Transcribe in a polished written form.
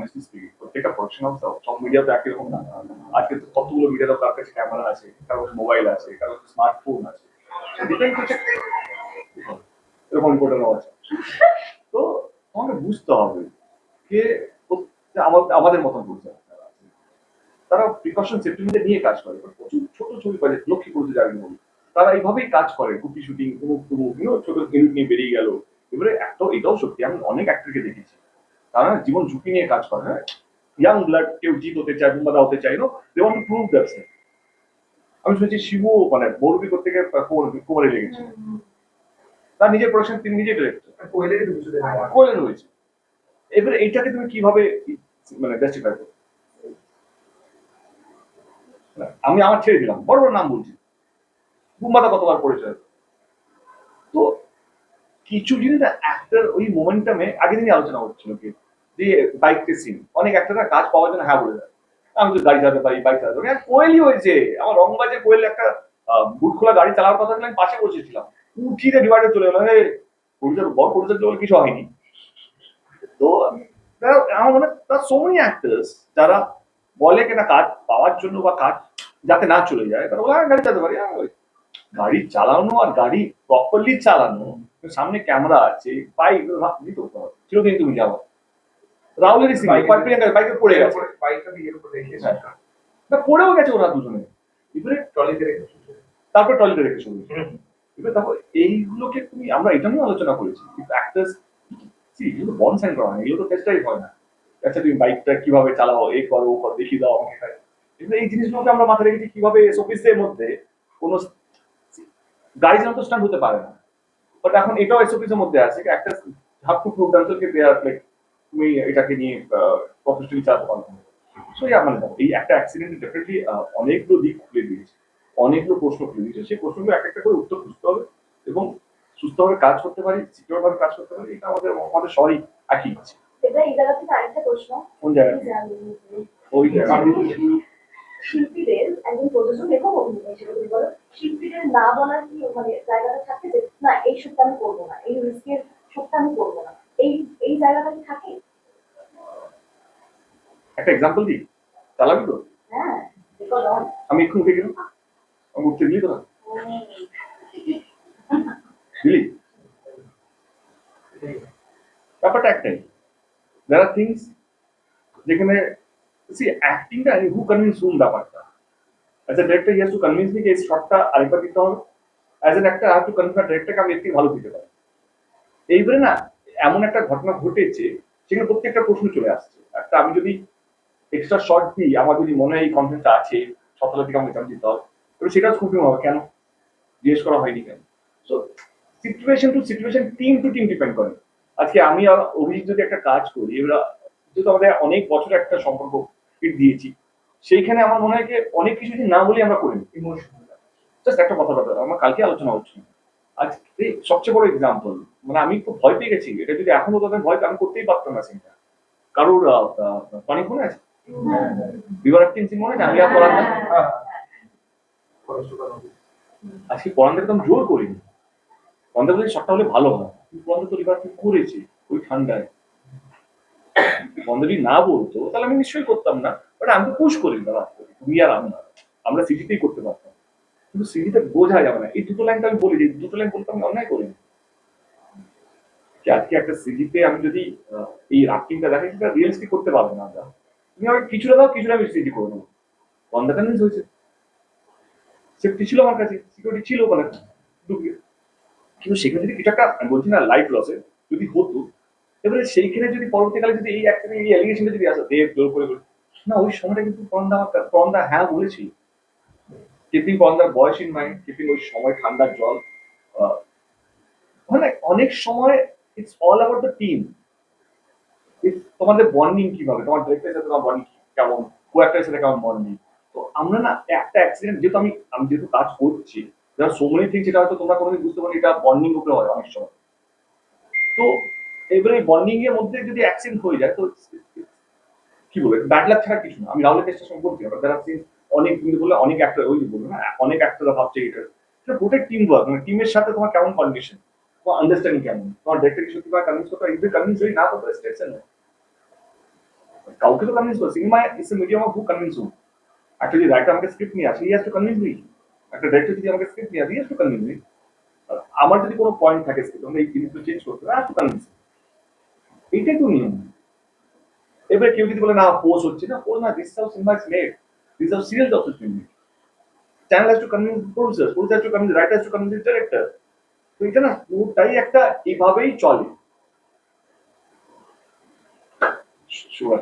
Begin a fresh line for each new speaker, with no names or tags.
Honestly speaking প্রত্যেকটা profession of সব media তো একই রকম না। আজকে তো কতগুলো মিডিয়া কার কাছে ক্যামেরা আছে, কারোর কাছে মোবাইল আছে, কারোর কাছে স্মার্টফোন আছে, ডিপেন্ড করছে এরকম রিপোর্টারও আছে। তো তোমাকে বুঝতে হবে যে আমাদের মতন বুঝতে হবে তারা প্রিকশন সেফটি নিয়ে কাজ করে, প্রচুর ছোট ছবি পারে লক্ষ্মী করতে যাবে বলি তারা এইভাবেই কাজ করে, কুপি শুটিং ছোট হিরোইন নিয়ে বেরিয়ে গেল। এবারে এটাও সত্যি, আমি অনেক অ্যাক্টরকে দেখেছি তারা জীবন ঝুঁকি নিয়ে কাজ করে। হ্যাঁ, ইয়াং ব্লাড কেউ জিত হতে চায়, বুম্বাদা হতে চায়, দে ওয়ান্ট টু প্রুভ দ্যাটসেলফ। আমি শুনেছি শিবু মানে বৌরবি করতে গিয়ে কুমারে লেগেছে, তার নিজের প্রোডাকশন, তিনি নিজে ডিরেক্টর কোয়েলের হয়েছে। এবারে এইটাকে তুমি কিভাবে মানে জাস্টিফাই করো? আমি আমার ছেড়ে দিলাম, বড় বড় নাম বলছি, বুম্বাদা কতবার পরিচয়। তো কিছু জিনিস অ্যাক্টর ওই মোমেন্টামে আগের দিনই আলোচনা হচ্ছিল কি যে বাইক রেসিং অনেক অ্যাক্টররা কাজ পাওয়ার জন্য হ্যাঁ বলে দেয়, আমি তো গাড়ি চালাতে পারি, বাইক চালাতে পারি। কোয়েলই হয়েছে আমার রংবাজে কোয়েল একটা বুট খোলা গাড়ি চালানোর কথা আমি পাশে বসেছিলাম, উঠিয়ে ডিভাইডে চলে গেলো। বড় পরিচয় বলে কিছু হয়নি। তো আমার মনে হয় সো মেনি অ্যাক্টার্স যারা বলে কিনা কাজ পাওয়ার জন্য বা কাজ যাতে না চলে যায় তারা বলে গাড়ি চালাতে পারি। গাড়ি চালানো আর গাড়ি প্রপারলি চালানো, সামনে ক্যামেরা আছে, বাইক চিরদিন তুমি যাবো। রাহুলেরই বাইকে পড়ে গেছে, পড়েও গেছে ওরা দুজনে, এবারে ট্রলিতে রেখে, তারপর ট্রলিতে রেখে শুরু। এবার দেখো এইগুলোকে তুমি আমরা এটা নিয়ে আলোচনা করেছি কিন্তু অ্যাক্টার্স এগুলো বন সাইন করা হয়, এগুলো তো টেস্টাই হয় না। আচ্ছা তুমি বাইকটা কিভাবে চালাও, এই করো ও করো দেখিয়ে দাও আমাকে। এই জিনিসগুলোকে আমরা মাথায় রেখেছি কিভাবে এসওপিসের মধ্যে কোনো গাড়ি চালানো তো স্টান্ট হতে পারে না, বাট এখন এটাও এসওপিসের মধ্যে আছে একটা have to prove themselves they are like তুমি এটাকে নিয়ে প্রফেশনালি চালাতে পারো। সো মানে এই একটা অ্যাক্সিডেন্ট ডেফিনেটলি অনেকগুলো দিক খুলে দিয়েছে, অনেকগুলো প্রশ্ন খুলে দিয়েছে। সেই প্রশ্নগুলো একটা একটা করে উত্তর খুঁজতে হবে এবং সুস্থভাবে কাজ করতে পারি, সিকিউর ভাবে কাজ করতে পারি, এটা আমাদের আমাদের সবারই একই আছে।
এটা এই জায়গা থেকে আরেকটা প্রশ্ন,
কোন জায়গায়? ওই
শিল্পীদের একজন প্রযোজক লেখক অভিনেতা হিসেবে তুমি বলো শিল্পীদের না বলার কি মানে জায়গাটা থাকে যে না এই শুটটা আমি করবো না, এই রিস্কের শুটটা আমি করবো না, এই এই জায়গাটা কি থাকে?
একটা এক্সাম্পল দিই, চালাবি তো?
হ্যাঁ
আমি একটু উঠে গেলাম, আমি উঠতে দিলি তো না দিলি, ব্যাপারটা একটাই। there are things যেখানে অ্যাক্টিংটা হু কনভিন্স হুম ব্যাপারটা। As a director he has to convince me যে এই শটটা আরেকবার দিতে হবে। As an actor I have to convince ডিরেক্টরকে আমি একটু ভালো দিতে পারি। এইবারে না এমন একটা ঘটনা ঘটেছে সেখানে প্রত্যেকটা প্রশ্ন চলে আসছে। একটা আমি যদি এক্সট্রা শর্ট দিই, আমার যদি মনে হয় এই কন্টেন্টটা আছে, সফলতা থেকে আমাকে দিতে হবে, তবে সেটা স্কুপিং হবে কেন, জিজ্ঞেস করা হয়নি কেন। So situation to situation, team to team depend করে। আজকে আমি আর অভিজিৎ যদি একটা কাজ করি, এবার যেহেতু আমাদের অনেক বছর একটা সম্পর্ক দিয়েছি, সেইখানে আমার মনে হয় যে অনেক কিছু যদি না বলি আমরা করি ইমোশনাল। জাস্ট একটা কথা কথা আমার কালকে আলোচনা হচ্ছে, আজকে সবচেয়ে বড় এক্সাম্পল, মানে আমি তো ভয় পেয়ে গেছি, এটা যদি এখনো তাদের ভয় আমি করতেই পারতাম না সিনটা। কারোর অনেক মনে আছে বিবার একটা সিন মনে আছে, আমি আর পড়ান না আজকে পড়ানদের তো আমি জোর করিনি, পড়ানদের বলে সবটা হলে ভালো হয়, কিন্তু পড়ানদের তো রিভার করেছে ওই ঠান্ডায়। বন্ধ যদি না বলতো তাহলে আমি নিশ্চয়ই করতাম না, বাট আমি তো পুশ করি দাদা, তুমি আর আমি আমরা সিটিতেই করতে পারতাম, কিন্তু সিটিতে বোঝা যাবে না। এই দুটো লাইনটা আমি বলি, এই দুটো লাইন বলতে আমি অন্যায় করিনি। আজকে একটা সিজিতে আমি যদি এই রাফটিংটা দেখে সেটা রিয়েলিস্টিক করতে পারবো না আমরা, তুমি আমাকে কিছুটা দাও, কিছুটা আমি সিজি করে দেবো। বন্ধ কনভিন্স হয়েছে, সেফটি ছিল আমার কাছে, সিকিউরিটি ছিল ওখানে ঢুকিয়ে, কিন্তু সেখানে যদি কিছু একটা আমি বলছি না লাইফ লসে যদি হতো, এবারে সেইখানে যদি পরবর্তীকালে যদি এই একটা এই অ্যালিগেশনটা যদি আসে দেব জোর করে না, ওই সময়টা কিন্তু পরন্দা হ্যাঁ বলেছি। কিপিং পরন্দার বয়স ইন মাইন্ড, কিপিং ওই সময় ঠান্ডার জল, মানে অনেক সময় it's all about the team. তোমাদের বন্ডিং কিভাবে, তোমার ডিরেক্টরের সাথে তোমার বন্ডিং কেমন, কো অ্যাক্টরের সাথে কেমন বন্ডিং। তো আমরা না একটা অ্যাক্সিডেন্ট যেহেতু আমি যেহেতু কাজ করছি, যারা সো মেনি থিংস, সেটা হয়তো তোমরা কোনোদিন বুঝতে পারো এটা বন্ডিং উপরে হয় অনেক সময়। তো এবারে বন্ডিং এর মধ্যে যদি অ্যাক্সিডেন্ট হয়ে যায় তো কি বলবো, ব্যাড লাক ছাড়া কিছু না। আমি রাহুলের চেষ্টা সঙ্গে বলছি না, যারা অনেক কিন্তু বললে অনেক অ্যাক্টর ওই বলবো না, অনেক অ্যাক্টররা ভাবছে এটা গোটের টিম ওয়ার্ক, মানে টিমের সাথে তোমার কেমন কন্ডিশন, তোমার আন্ডারস্ট্যান্ডিং কেমন, তোমার ডিরেক্টর সত্যি করে কনভিন্স করতে হবে, কনভিন্স যদি না করতে স্টেটস না কাউকে তো কনভিন্স করো, cinema is a medium of who convince who. একটা যদি রাইটার আমাকে স্ক্রিপ্ট নিয়ে আসে, he has to convince me. একটা ডাইরেক্টর যদি আমাকে স্ক্রিপ্ট নিয়ে আসে, he has to convince me. আমার যদি কোনো পয়েন্ট থাকে স্ক্রিপ্ট, আমরা এই জিনিসগুলো চেঞ্জ করতে হবে, হ্যাজ টু কনভিন্স। এইটাই তো নিয়ম। এবারে কেউ যদি বলে না পোজ হচ্ছে না, পোজ না, this how cinema is made, this how serial also been made. Channel has to convince producer, producer has to convince writer, has to convince director. তো এটা না পুরোটাই একটা এইভাবেই চলে। Sure.